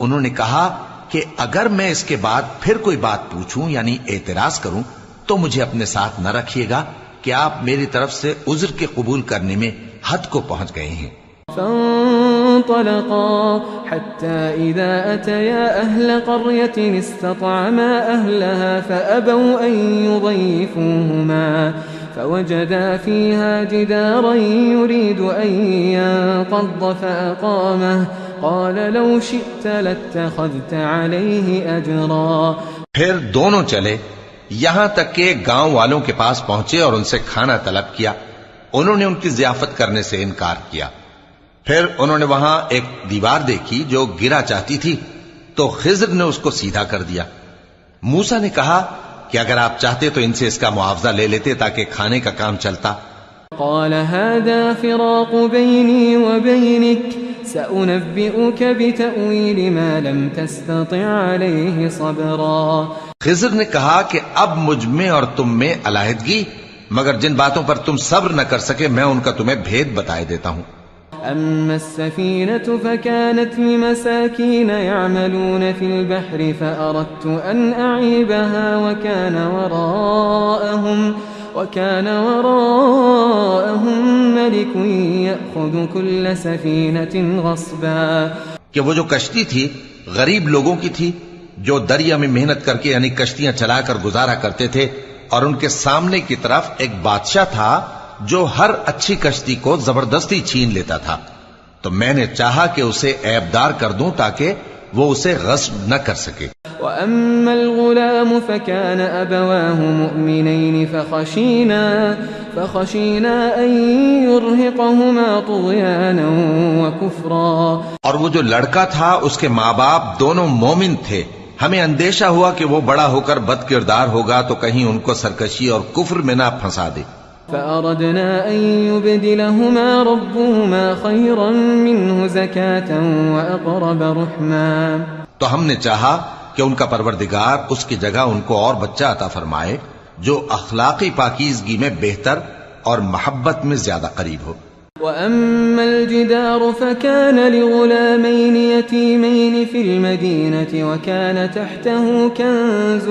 انہوں نے کہا کہ اگر میں اس کے بعد پھر کوئی بات پوچھوں یعنی اعتراض کروں تو مجھے اپنے ساتھ نہ رکھیے گا کہ آپ میری طرف سے عذر کے قبول کرنے میں حد کو پہنچ گئے ہیں. فانطلقا حتى إذا أتيا أهل قرية استطعما أهلها فأبوا أن يضيفوهما فوجدا فيها جدارا يريد أن ينقض فأقامه قال لو شئت لاتخذت عليه أجرا. پھر دونوں چلے یہاں تک کہ گاؤں والوں کے پاس پہنچے اور ان سے کھانا طلب کیا. انہوں نے ان کی ضیافت کرنے سے انکار کیا. پھر انہوں نے وہاں ایک دیوار دیکھی جو گرا چاہتی تھی تو خضر نے اس کو سیدھا کر دیا. موسیٰ نے کہا کہ اگر آپ چاہتے تو ان سے اس کا معاوضہ لے لیتے تاکہ کھانے کا کام چلتا. قال هذا فراق بيني وبينك سأنبئك بتأويل ما لم تستطع عليه صبرا. خضر نے کہا کہ اب مجھ میں اور تم میں علیحدگی مگر جن باتوں پر تم صبر نہ کر سکے میں ان کا تمہیں بھید بتائے دیتا ہوں. أما السفينة فكانت لمساكين يعملون في البحر فأردت أن أعيبها وكان وراءهم ملك يأخذ كل سفينة غصبا. کہ وہ جو کشتی تھی غریب لوگوں کی تھی جو دریا میں محنت کر کے یعنی کشتیاں چلا کر گزارا کرتے تھے اور ان کے سامنے کی طرف ایک بادشاہ تھا جو ہر اچھی کشتی کو زبردستی چھین لیتا تھا. تو میں نے چاہا کہ اسے عیبدار کر دوں تاکہ وہ اسے غصب نہ کر سکے. وأما الغلام فكان أبواه مؤمنين فخشينا أن يرهقهما طغيانا وكفرا. اور وہ جو لڑکا تھا اس کے ماں باپ دونوں مومن تھے، ہمیں اندیشہ ہوا کہ وہ بڑا ہو کر بد کردار ہوگا تو کہیں ان کو سرکشی اور کفر میں نہ پھنسا دے. فأردنا أن يبدلهما ربهما خيرا منه زكاة وأقرب رحما. تو ہم نے چاہا کہ ان کا پروردگار اس کی جگہ ان کو اور بچہ عطا فرمائے جو اخلاقی پاکیزگی میں بہتر اور محبت میں زیادہ قریب ہو. وأما الجدار فكان لغلامين يتيمين في المدينة وكان تحته كنز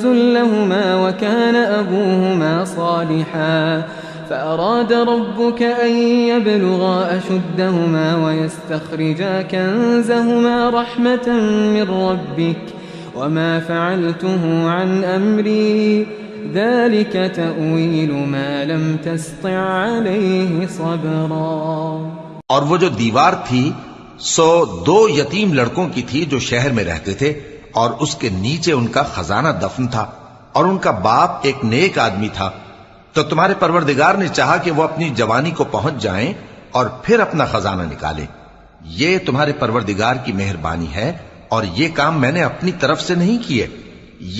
لهما وكان أبوهما صالحا فأراد ربك أن يبلغا أشدهما ويستخرجا كنزهما رحمة من ربك وما فعلته عن أمري ذلك تأويل ما لم تستطع عليه صبرا. اور وہ جو دیوار تھی سو 2 یتیم لڑکوں کی تھی جو شہر میں رہتے تھے، اور اس کے نیچے ان کا خزانہ دفن تھا، اور ان کا باپ ایک نیک آدمی تھا. تو تمہارے پروردگار نے چاہا کہ وہ اپنی جوانی کو پہنچ جائیں اور پھر اپنا خزانہ نکالیں. یہ تمہارے پروردگار کی مہربانی ہے، اور یہ کام میں نے اپنی طرف سے نہیں کیے.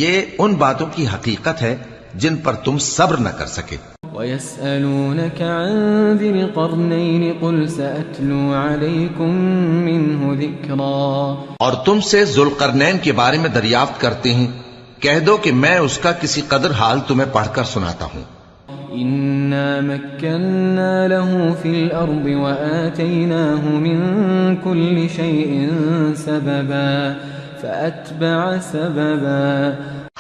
یہ ان باتوں کی حقیقت ہے جن پر تم صبر نہ کر سکے. وَيَسْأَلُونَكَ عَنْ ذِي الْقَرْنَيْنِ قُلْ سَأَتْلُو عَلَيْكُمْ مِنْهُ ذِكْرًا. اور تم سے ذوالقرنین کے بارے میں دریافت کرتے ہیں، کہہ دو کہ میں اس کا کسی قدر حال تمہیں پڑھ کر سناتا ہوں. إِنَّا مَكَّنَّا لَهُ فِي الْأَرْضِ وَآتَيْنَاهُ مِنْ كُلِّ شَيْءٍ سَبَبًا فَأَتْبَعَ سَبَبًا.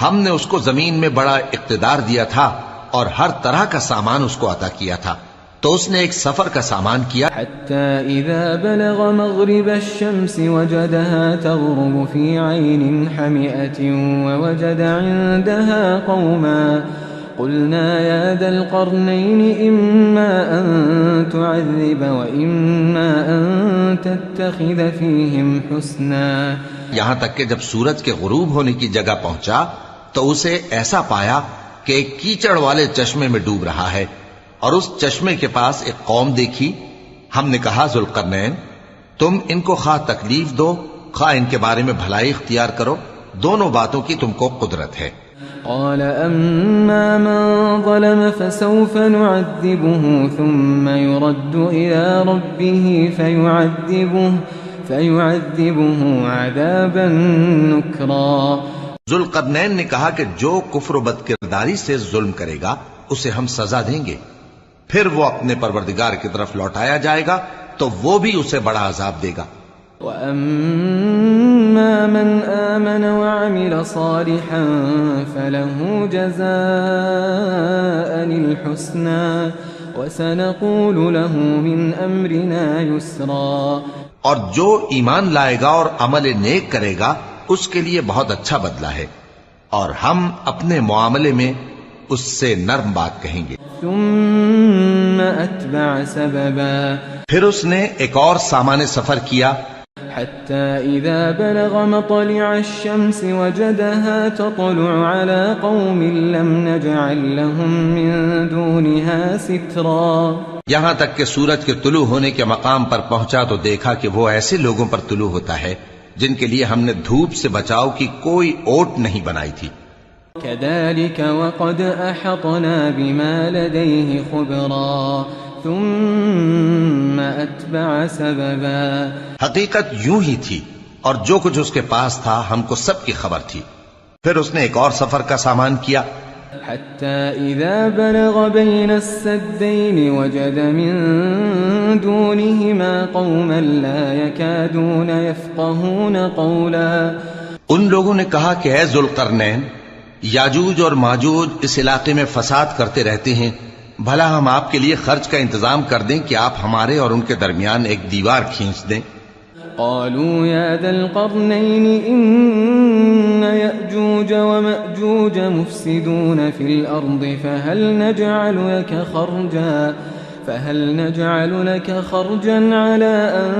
ہم نے اس کو زمین میں بڑا اقتدار دیا تھا اور ہر طرح کا سامان اس کو عطا کیا تھا، تو اس نے ایک سفر کا سامان کیا. حتى إذا بلغ مغرب الشمس وجدها تغرب في عين حمئة ووجد عندها قوما قلنا يا ذا القرنين إما أن تعذب وإما أن تتخذ فيهم حسنا. یہاں تک کہ جب سورج کے غروب ہونے کی جگہ پہنچا تو اسے ایسا پایا کہ ایک کیچڑ والے چشمے میں ڈوب رہا ہے، اور اس چشمے کے پاس ایک قوم دیکھی. ہم نے کہا ذوالقرنین تم ان کو خواہ تکلیف دو خواہ ان کے بارے میں بھلائی اختیار کرو، دونوں باتوں کی تم کو قدرت ہے. قال أما من ظلم فسوف نعذبه ثم يرد إلى ربه فيعذبه عذابا نكرا. ذوالقرنین نے کہا کہ جو کفر و بد کرداری سے ظلم کرے گا اسے ہم سزا دیں گے، پھر وہ اپنے پروردگار کی طرف لوٹایا جائے گا تو وہ بھی اسے بڑا عذاب دے گا. وَأَمَّا مَنْ آمَنَ وَعَمِلَ صَالِحًا فَلَهُ جَزَاءً الْحُسْنَى وَسَنَقُولُ لَهُ مِنْ أَمْرِنَا يُسْرًا. اور جو ایمان لائے گا اور عمل نیک کرے گا اس کے لیے بہت اچھا بدلہ ہے، اور ہم اپنے معاملے میں اس سے نرم بات کہیں گے. ثم أتبع سببا. پھر اس نے ایک اور سامان سفر کیا. حتى إذا بلغ مطلع الشمس وجدها تطلع على قوم لم نجعل لهم من دونها سترا. یہاں تک کہ سورج کے طلوع ہونے کے مقام پر پہنچا تو دیکھا کہ وہ ایسے لوگوں پر طلوع ہوتا ہے جن کے لیے ہم نے دھوپ سے بچاؤ کی کوئی اوٹ نہیں بنائی تھی. كذلك وقد أحطنا بما لديه خبرا ثم أتبع سببا. حقیقت یوں ہی تھی، اور جو کچھ اس کے پاس تھا ہم کو سب کی خبر تھی. پھر اس نے ایک اور سفر کا سامان کیا. حتى إذا بلغ بين السدين وجد من دونهما قوما لا يكادون يفقهون قولا. ان لوگوں نے کہا کہ اے ذوالقرنین، یاجوج اور ماجوج اس علاقے میں فساد کرتے رہتے ہیں، بھلا ہم آپ کے لیے خرچ کا انتظام کر دیں کہ آپ ہمارے اور ان کے درمیان ایک دیوار کھینچ دیں. قالوا يا ذا القرنين إن يأجوج ومأجوج مفسدون في الأرض فهل نجعل لك خرجا على أن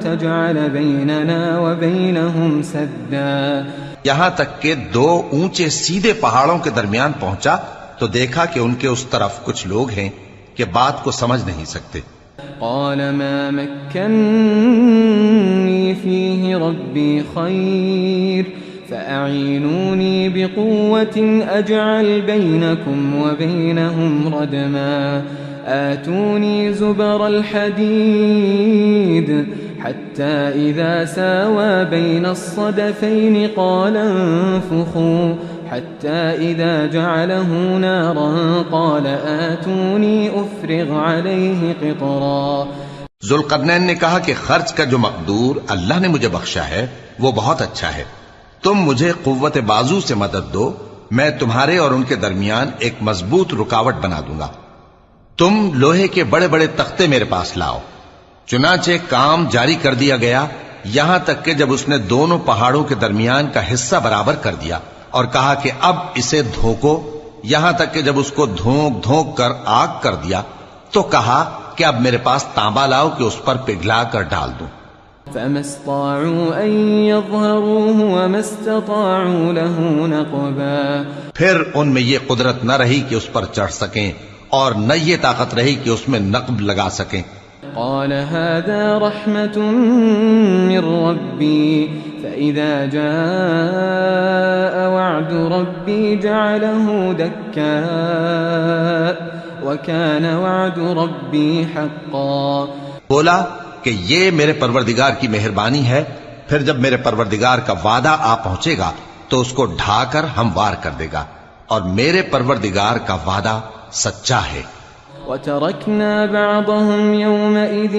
تجعل بيننا وبينهم سدا؟ یہاں تک کہ دو اونچے سیدھے پہاڑوں کے درمیان پہنچا تو دیکھا کہ ان کے اس طرف کچھ لوگ ہیں کہ بات کو سمجھ نہیں سکتے. قال ما مكنني فيه ربي خير فأعينوني بقوة أجعل بينكم وبينهم ردما آتوني زبر الحديد حتى إذا ساوى بين الصدفين قال انفخوا حتى إذا جعله نارا قال آتوني أفرغ عليه قطرا. ذوالقرنین نے کہا کہ خرچ کا جو مقدور اللہ نے مجھے بخشا ہے وہ بہت اچھا ہے. تم مجھے قوت بازو سے مدد دو، میں تمہارے اور ان کے درمیان ایک مضبوط رکاوٹ بنا دوں گا. تم لوہے کے بڑے بڑے تختے میرے پاس لاؤ. چنانچہ کام جاری کر دیا گیا یہاں تک کہ جب اس نے دونوں پہاڑوں کے درمیان کا حصہ برابر کر دیا اور کہا کہ اب اسے دھوکو، یہاں تک کہ جب اس کو دھونک دھونک کر آگ کر دیا تو کہا کہ اب میرے پاس تانبا لاؤ کہ اس پر پگھلا کر ڈال دوں. فما استطاعوا أن يظهروه وما استطاعوا له نقبا. پھر ان میں یہ قدرت نہ رہی کہ اس پر چڑھ سکیں اور نہ یہ طاقت رہی کہ اس میں نقب لگا سکیں. قال هذا رحمة من ربي فإذا جاء وعد ربي جعله دكاء وكان وعد ربي حقا. بولا کہ یہ میرے پروردگار کی مہربانی ہے، پھر جب میرے پروردگار کا وعدہ آ پہنچے گا تو اس کو ڈھا کر ہموار کر دے گا، اور میرے پروردگار کا وعدہ سچا ہے. وتركنا بعضهم يومئذ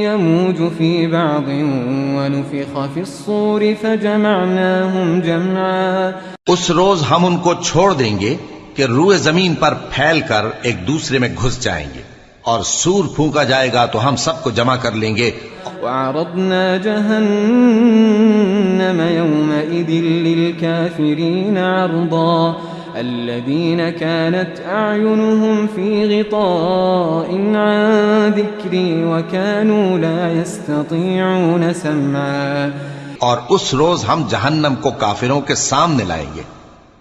يموج في بعض ونفخ في الصور فجمعناهم جمعا. اس روز ہم ان کو چھوڑ دیں گے کہ روئے زمین پر پھیل کر ایک دوسرے میں گھس جائیں گے، اور سور پھونکا جائے گا تو ہم سب کو جمع کر لیں گے. وعرضنا جهنم يومئذ للكافرين عرضا الذين كانت أعينهم في غطاء عن ذكري وكانوا لا يستطيعون سمعا. اور اس روز ہم جہنم کو کافروں کے سامنے لائیں گے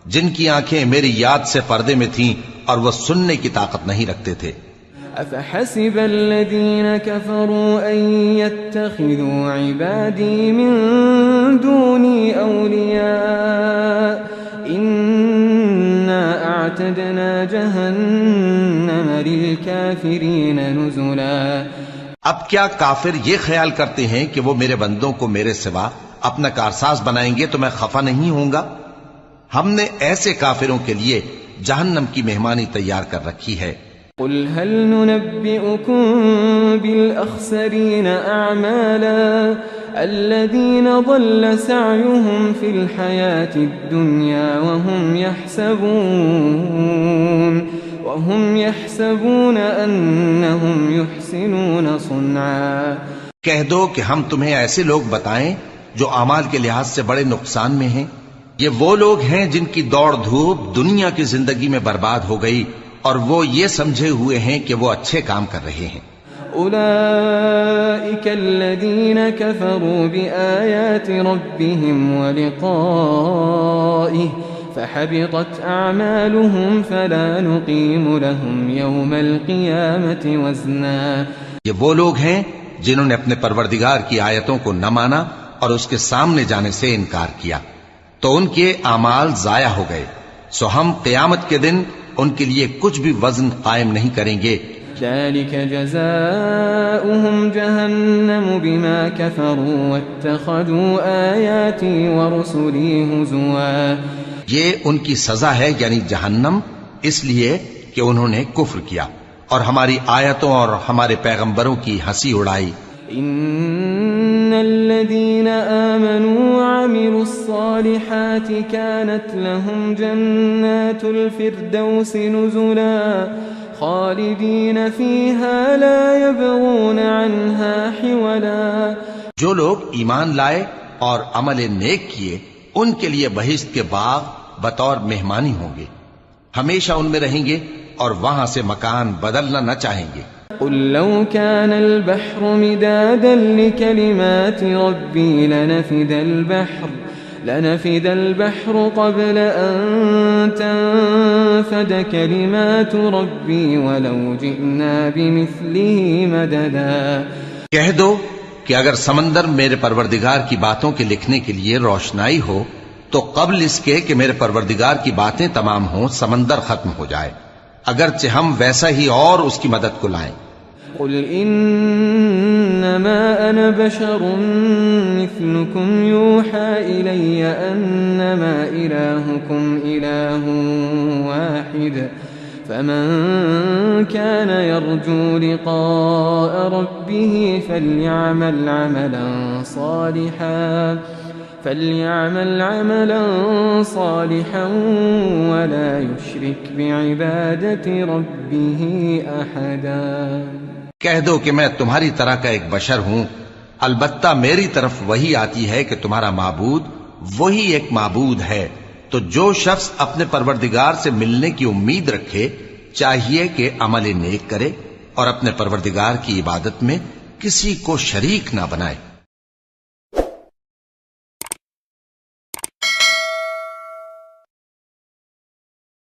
جن کی آنکھیں میری یاد سے پردے میں تھیں اور وہ سننے کی طاقت نہیں رکھتے تھے. أفحسب الذين كفروا أن يتخذوا عبادي من دوني أولياء إنا أعتدنا جهنم للكافرين نزلا. اب کیا کافر یہ خیال کرتے ہیں کہ وہ میرے بندوں کو میرے سوا اپنا کارساز بنائیں گے تو میں خفا نہیں ہوں گا؟ ہم نے ایسے کافروں کے لیے جہنم کی مہمانی تیار کر رکھی ہے. قل هل ننبئكم بالأخسرين أعمالا الذين ضل سعيهم في الحياة الدنيا وهم يحسبون أنهم يحسنون صنعا. کہہ دو کہ ہم تمہیں ایسے لوگ بتائیں جو اعمال کے لحاظ سے بڑے نقصان میں ہیں. یہ وہ لوگ ہیں جن کی دوڑ دھوپ دنیا کی زندگی میں برباد ہو گئی اور وہ یہ سمجھے ہوئے ہیں کہ وہ اچھے کام کر رہے ہیں. أولئك الذين كفروا بآيات ربهم ولقائه فحبطت أعمالهم فلا نقيم لهم يوم القيامة وزنا. یہ وہ لوگ ہیں جنہوں نے اپنے پروردگار کی آیتوں کو نہ مانا اور اس کے سامنے جانے سے انکار کیا تو ان کے اعمال ضائع ہو گئے، سو ہم قیامت کے دن ان کے لیے کچھ بھی وزن قائم نہیں کریں گے. ذلك جزاؤهم جهنم بما كفروا واتخذوا آياتي ورسلي هزوا. یہ ان کی سزا ہے یعنی جہنم، اس لیے کہ انہوں نے کفر کیا اور ہماری آیتوں اور ہمارے پیغمبروں کی ہنسی اڑائی. ان الذين آمنوا وعملوا الصالحات كانت لهم جنات الفردوس نزلا خالدين فيها لا يبغون عنها حولا. جو لوگ ایمان لائے اور عمل نیک کیے ان کے لیے بہشت کے باغ بطور مہمانی ہوں گے، ہمیشہ ان میں رہیں گے اور وہاں سے مکان بدلنا نہ چاہیں گے. قل لو كان البحر مدادا لكلمات ربي لنفد البحر قبل أن تنفد كلمات ربي ولو جئنا بمثله مددا. کہہ دو کہ اگر سمندر میرے پروردگار کی باتوں کے لکھنے کے لیے روشنائی ہو تو قبل اس کے کہ میرے پروردگار کی باتیں تمام ہوں سمندر ختم ہو جائے، اگرچہ ہم ویسا ہی اور اس کی مدد کو لائیں. قل إنما أنا بشر مثلكم يوحى إلي أنما إلهكم إله واحد فمن كان يرجو لقاء ربه فليعمل عملا صالحا ولا يشرك بعبادة ربه أحدا. کہہ دو کہ میں تمہاری طرح کا ایک بشر ہوں، البتہ میری طرف وہی آتی ہے کہ تمہارا معبود وہی ایک معبود ہے، تو جو شخص اپنے پروردگار سے ملنے کی امید رکھے چاہیے کہ عمل نیک کرے اور اپنے پروردگار کی عبادت میں کسی کو شریک نہ بنائے.